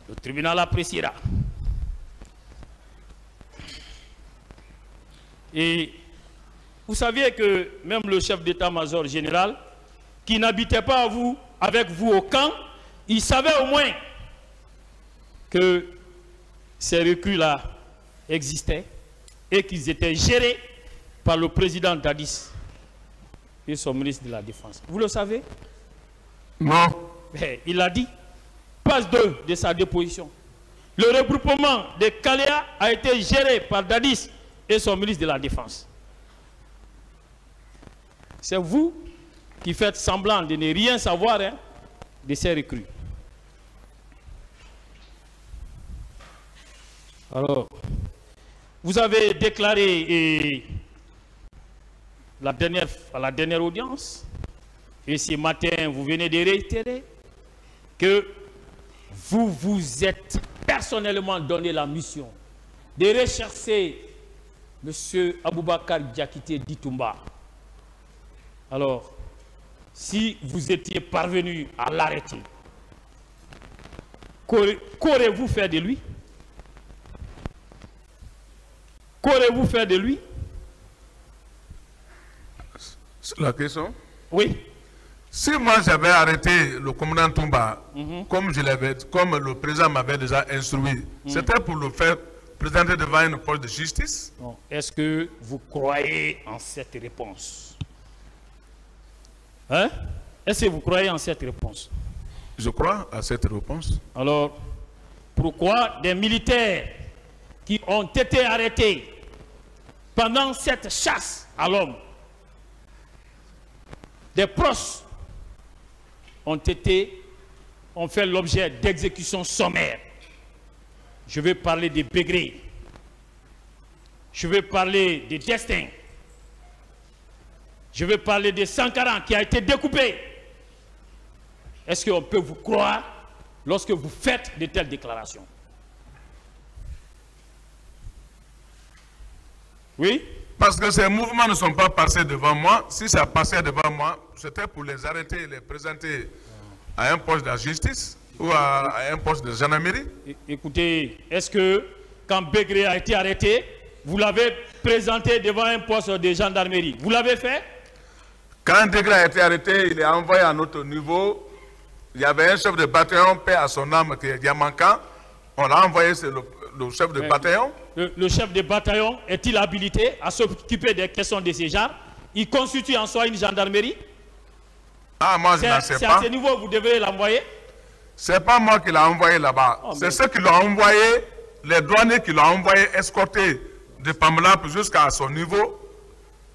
Le tribunal appréciera. Et vous saviez que même le chef d'état-major général, qui n'habitait pas avec vous au camp, il savait au moins que ces recrues-là existaient et qu'ils étaient gérés par le président Dadis et son ministre de la Défense. Vous le savez? Non. Mais il a dit, page 2 de sa déposition. Le regroupement de Kalea a été géré par Dadis et son ministre de la Défense. C'est vous qui faites semblant de ne rien savoir de ces recrues. Alors, vous avez déclaré à la dernière audience, et ce matin, vous venez de réitérer, que vous vous êtes personnellement donné la mission de rechercher M. Aboubakar Diakité Ditumba. Alors, si vous étiez parvenu à l'arrêter, qu'aurez-vous fait de lui? Qu'aurez-vous fait de lui? C'est la question? Oui. Si moi j'avais arrêté le commandant Toumba, comme le président m'avait déjà instruit, c'était pour le faire présenter devant une poste de justice? Est-ce que vous croyez en cette réponse? Hein? Est-ce que vous croyez en cette réponse? Je crois à cette réponse. Alors, pourquoi des militaires qui ont été arrêtés pendant cette chasse à l'homme, des proches ont fait l'objet d'exécutions sommaires? Je vais parler des Bégré. Je vais parler des Destins. Je vais parler de Sankara qui a été découpé. Est-ce qu'on peut vous croire lorsque vous faites de telles déclarations? Oui? Parce que ces mouvements ne sont pas passés devant moi. Si ça passait devant moi, c'était pour les arrêter et les présenter à un poste de la justice ou à un poste de gendarmerie. Écoutez, est-ce que quand Bégré a été arrêté, vous l'avez présenté devant un poste de gendarmerie? Vous l'avez fait? Quand Bégré a été arrêté, il est envoyé à notre niveau. Il y avait un chef de bataillon, paix à son âme, qui est Diamankan. On l'a envoyé, c'est le chef de bataillon. Le chef de bataillon est-il habilité à s'occuper des questions de ce genre? Il constitue en soi une gendarmerie? Ah, moi je n'en sais pas. C'est à ce niveau que vous devez l'envoyer? C'est pas moi qui l'ai envoyé là-bas. C'est ceux qui l'ont envoyé, les douaniers qui l'ont envoyé escorter de Pamela jusqu'à son niveau.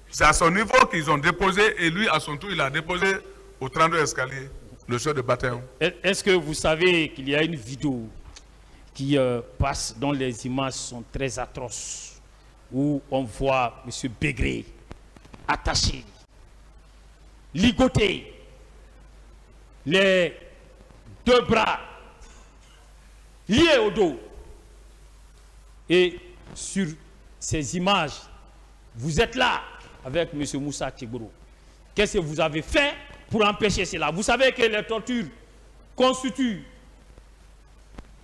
C'est à son niveau qu'ils ont déposé et lui, à son tour, il a déposé au 32 escalier, le chef de bataillon. Est-ce que vous savez qu'il y a une vidéo qui passe, dont les images sont très atroces, où on voit M. Bégré attaché, ligoté, les deux bras liés au dos. Et sur ces images, vous êtes là avec M. Moussa Tchegboro. Qu'est-ce que vous avez fait pour empêcher cela? Vous savez que les tortures constituent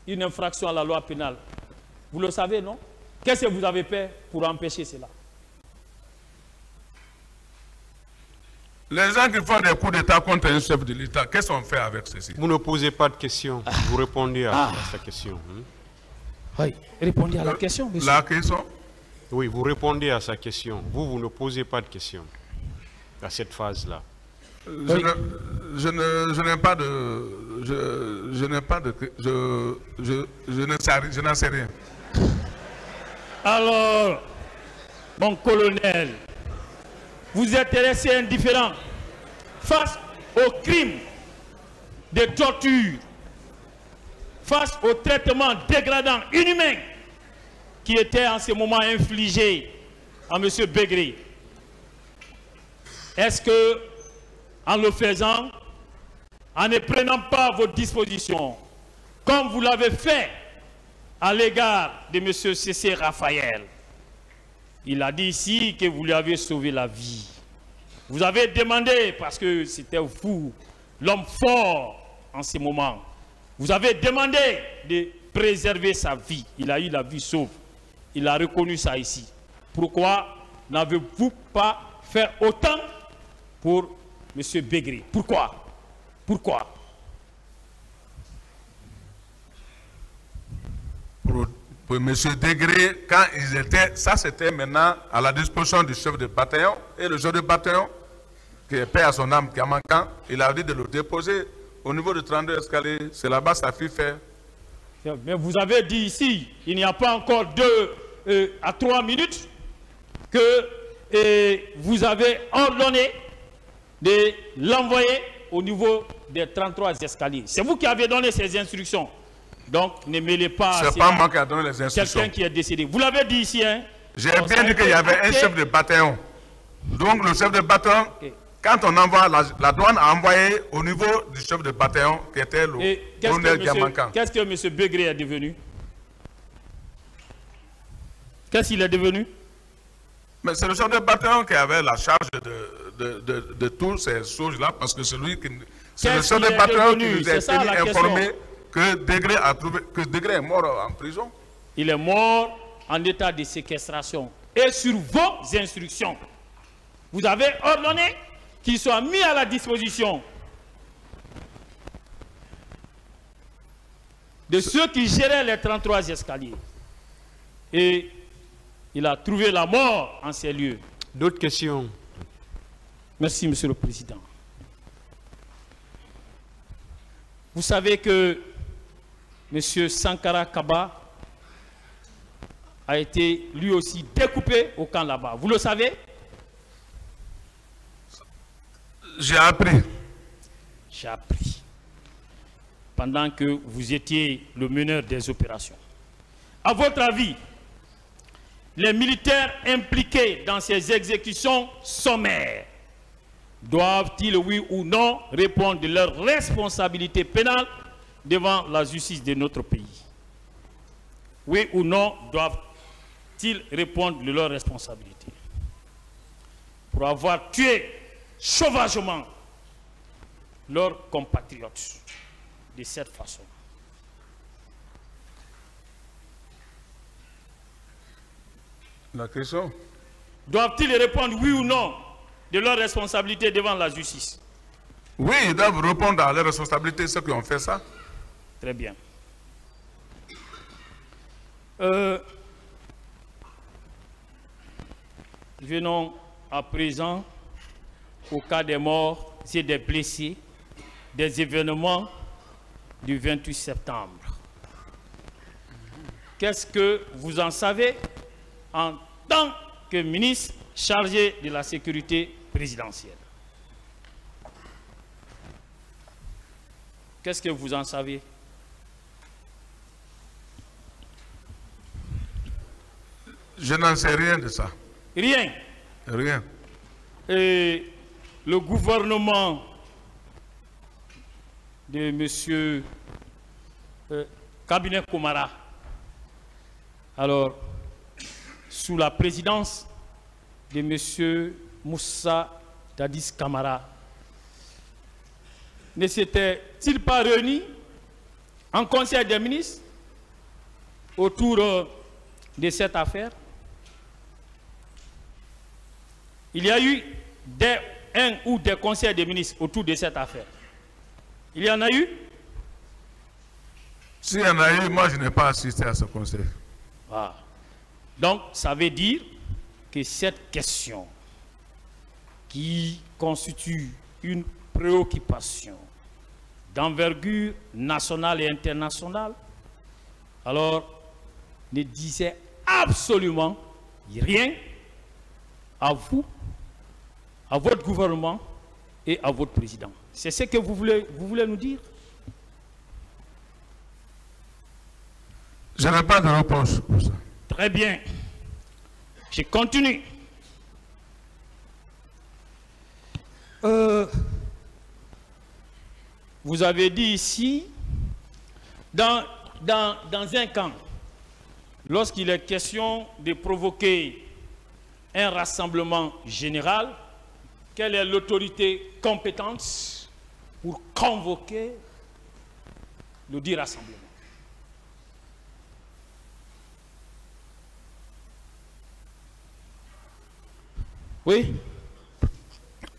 une infraction à la loi pénale. Vous le savez, non? Qu'est-ce que vous avez fait pour empêcher cela? Les gens qui font des coups d'État contre un chef de l'État, qu'est-ce qu'on fait avec ceci? Vous ne posez pas de questions, vous répondez à sa question. Oui, répondez à la question, monsieur. La question? Oui, vous répondez à sa question. Vous ne posez pas de questions à cette phase-là. Je n'ai pas de... Je n'en sais rien. Alors, mon colonel, vous êtes resté indifférent face aux crimes de torture, face au traitement dégradant, inhumain, qui était en ce moment infligé à M. Bégré. Est-ce que, en le faisant, en ne prenant pas vos dispositions, comme vous l'avez fait à l'égard de M. Cessé Raphaël, il a dit ici que vous lui avez sauvé la vie. Vous avez demandé, parce que c'était vous, l'homme fort en ce moment, vous avez demandé de préserver sa vie. Il a eu la vie sauve. Il a reconnu ça ici. Pourquoi n'avez-vous pas fait autant pour M. Begré? Pourquoi? Pourquoi? Pour M. Degré, quand ils étaient, ça c'était maintenant à la disposition du chef de bataillon, et le chef de bataillon, qui est paix à son âme, qui est manquant, il a dit de le déposer au niveau de 32 escaliers. C'est là-bas sa fille fait. Mais vous avez dit ici, il n'y a pas encore 2 à 3 minutes, que vous avez ordonné de l'envoyer au niveau des 33 escaliers. C'est vous qui avez donné ces instructions. Donc, ne mêlez pas... C'est pas moi qui a donné les instructions. Quelqu'un qui est décédé. Vous l'avez dit ici, hein? J'ai bien dit qu'il y avait un chef de bataillon. Donc, le chef de bataillon, quand on envoie, la douane a envoyé au niveau du chef de bataillon, qui était le colonel Diamankan. Qu'est-ce que M. Begré est devenu? Qu'est-ce qu'il est devenu? Mais c'est le chef de bataillon qui avait la charge de tous ces choses-là, parce que c'est lui qui... C'est le chef de bataillon qui nous a été informé que Degré est mort en prison. Il est mort en état de séquestration. Et sur vos instructions, vous avez ordonné qu'il soit mis à la disposition de ceux qui géraient les 33 escaliers. Et il a trouvé la mort en ces lieux. D'autres questions? Merci, Monsieur le Président. Vous savez que M. Sankara Kaba a été lui aussi découpé au camp là-bas. Vous le savez? J'ai appris. J'ai appris. Pendant que vous étiez le meneur des opérations. À votre avis, les militaires impliqués dans ces exécutions sommaires doivent-ils, oui ou non, répondre de leurs responsabilités pénales devant la justice de notre pays? Oui ou non, doivent-ils répondre de leurs responsabilités pour avoir tué sauvagement leurs compatriotes de cette façon? La question? Doivent-ils répondre oui ou non de leurs responsabilités devant la justice? Oui, ils doivent répondre à leurs responsabilités, ceux qui ont fait ça. Très bien. Venons à présent au cas des morts et des blessés des événements du 28 septembre. Qu'est-ce que vous en savez en tant que ministre chargé de la sécurité présidentielle? Qu'est-ce que vous en savez? Je n'en sais rien de ça. Rien. Rien. Et le gouvernement de M. Cabinet Komara, alors, sous la présidence de M. Moussa Dadis Camara, ne s'était-il pas réuni en conseil des ministres autour de cette affaire? Il y a eu un ou des conseils des ministres autour de cette affaire. Il y en a eu? S'il y en a eu, moi je n'ai pas assisté à ce conseil. Ah. Donc, ça veut dire que cette question qui constitue une préoccupation d'envergure nationale et internationale, alors ne disait absolument rien à vous, à votre gouvernement et à votre président. C'est ce que vous voulez nous dire? Je n'ai pas de réponse pour ça. Très bien. Je continue. Vous avez dit ici, dans un camp, lorsqu'il est question de provoquer un rassemblement général, quelle est l'autorité compétente pour convoquer le dit rassemblement? Oui?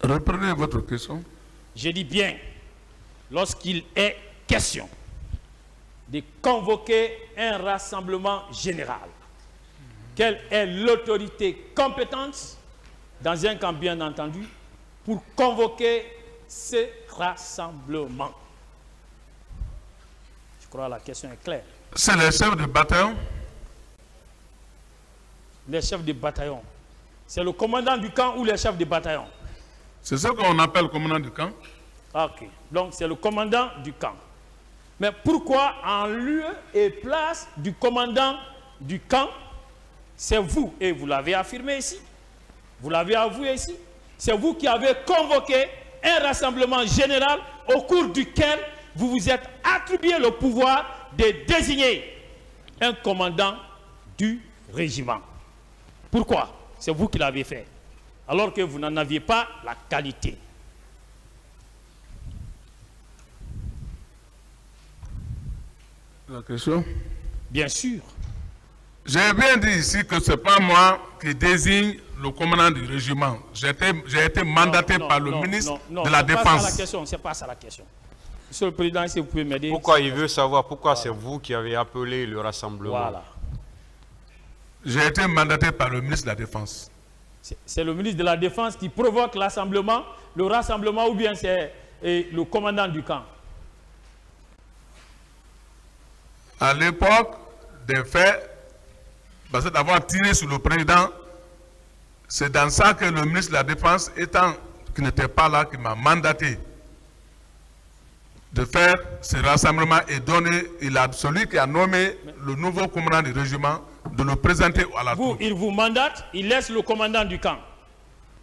Reprenez votre question. Je dis bien, lorsqu'il est question de convoquer un rassemblement général, quelle est l'autorité compétente, dans un camp bien entendu, pour convoquer ce rassemblement? Je crois que la question est claire. C'est les chefs de bataillon. Les chefs de bataillon. C'est le commandant du camp ou les chefs de bataillon? C'est ce qu'on appelle le commandant du camp. Ok. Donc c'est le commandant du camp. Mais pourquoi en lieu et place du commandant du camp, c'est vous, et vous l'avez affirmé ici, vous l'avez avoué ici, c'est vous qui avez convoqué un rassemblement général au cours duquel vous vous êtes attribué le pouvoir de désigner un commandant du régiment. Pourquoi? C'est vous qui l'avez fait, alors que vous n'en aviez pas la qualité. La question? Bien sûr. J'ai bien dit ici que ce n'est pas moi qui désigne le commandant du régiment. J'ai été mandaté par le ministre de la Défense. Ce n'est pas ça la question. Monsieur le Président, si vous pouvez m'aider. Pourquoi il veut savoir pourquoi c'est vous qui avez appelé le rassemblement? Voilà. J'ai été mandaté par le ministre de la Défense. C'est le ministre de la Défense qui provoque l'assemblement, le rassemblement, ou bien c'est le commandant du camp? À l'époque des faits, parce que d'avoir tiré sur le président, c'est dans ça que le ministre de la Défense, étant qui n'était pas là, qui m'a mandaté de faire ce rassemblement et donner, celui qui a nommé le nouveau commandant du régiment, de le présenter à la troupe. Il vous mandate, il laisse le commandant du camp.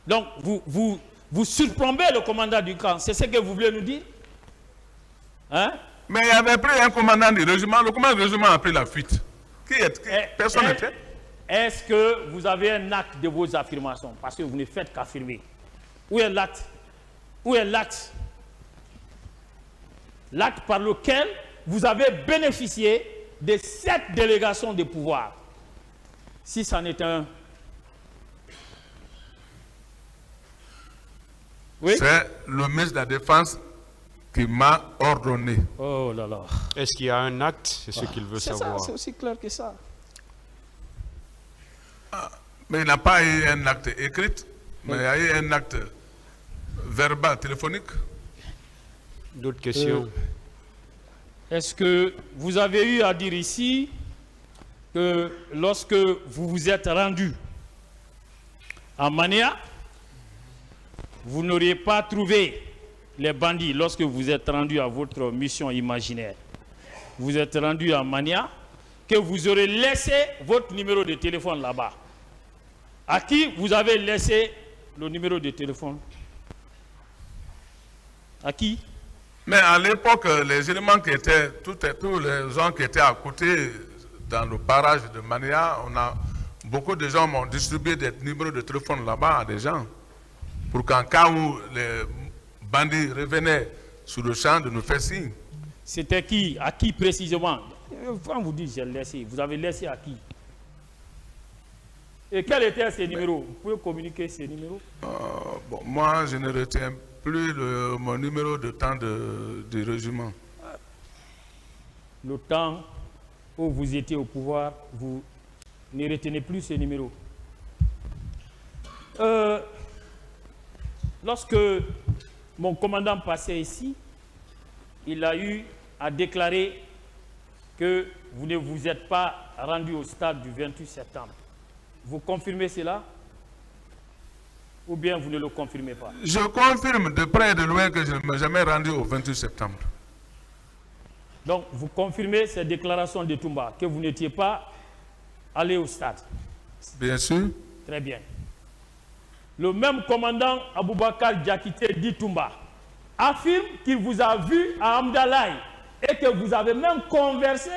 Donc vous surplombez le commandant du camp. C'est ce que vous voulez nous dire? Hein? Mais il y avait pris un commandant du régiment, le commandant du régiment a pris la fuite. Personne n'était. Est-ce que vous avez un acte de vos affirmations? Parce que vous ne faites qu'affirmer. Où est l'acte? Où est l'acte? L'acte par lequel vous avez bénéficié de cette délégation de pouvoir. Si ça n'est un... Oui? C'est le ministre de la Défense qui m'a ordonné. Oh là là. Est-ce qu'il y a un acte? C'est ce qu'il veut savoir. C'est aussi clair que ça. Mais il n'a pas eu un acte écrit, mais il y a eu un acte verbal, téléphonique. D'autres questions? Est-ce que vous avez eu à dire ici que lorsque vous vous êtes rendu à Mania, vous n'auriez pas trouvé les bandits lorsque vous êtes rendu à votre mission imaginaire? Vous êtes rendu à Mania, que vous aurez laissé votre numéro de téléphone là-bas. À qui vous avez laissé le numéro de téléphone? À qui? Mais à l'époque, les éléments qui étaient, tous les gens qui étaient à côté, dans le barrage de Mania, beaucoup de gens m'ont distribué des numéros de téléphone là-bas à des gens, pour qu'en cas où les bandits revenaient sur le champ, de nous faire signe. C'était qui? À qui précisément? Quand vous dites j'ai laissé, vous avez laissé à qui? Et quels étaient ces numéros? Vous pouvez communiquer ces numéros? Bon, moi, je ne retiens plus mon numéro de temps du régiment. Le temps où vous étiez au pouvoir, vous ne retenez plus ces numéros. Lorsque mon commandant passait ici, il a eu à déclarer que vous ne vous êtes pas rendu au stade du 28 septembre. Vous confirmez cela? Ou bien vous ne le confirmez pas? Je confirme de près et de loin que je ne me suis jamais rendu au 28 septembre. Donc, vous confirmez ces déclarations de Toumba, que vous n'étiez pas allé au stade? Bien sûr. Très bien. Le même commandant Aboubakar Diakité dit Toumba affirme qu'il vous a vu à Amdalaï et que vous avez même conversé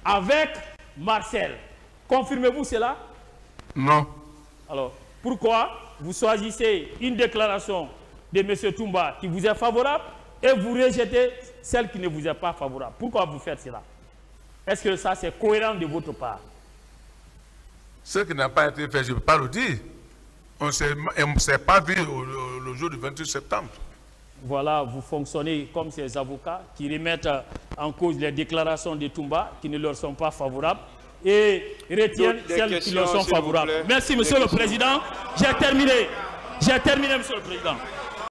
avec Marcel. Confirmez-vous cela? Non. Alors, pourquoi vous choisissez une déclaration de M. Toumba qui vous est favorable et vous rejetez celle qui ne vous est pas favorable? Pourquoi vous faites cela? Est-ce que ça c'est cohérent de votre part? Ce qui n'a pas été fait, je ne peux pas le dire. On ne s'est pas vu le jour du 28 septembre. Voilà, vous fonctionnez comme ces avocats qui remettent en cause les déclarations de Toumba qui ne leur sont pas favorables et retiennent celles qui leur sont favorables. Merci, Monsieur le Président. J'ai terminé. J'ai terminé, Monsieur le Président.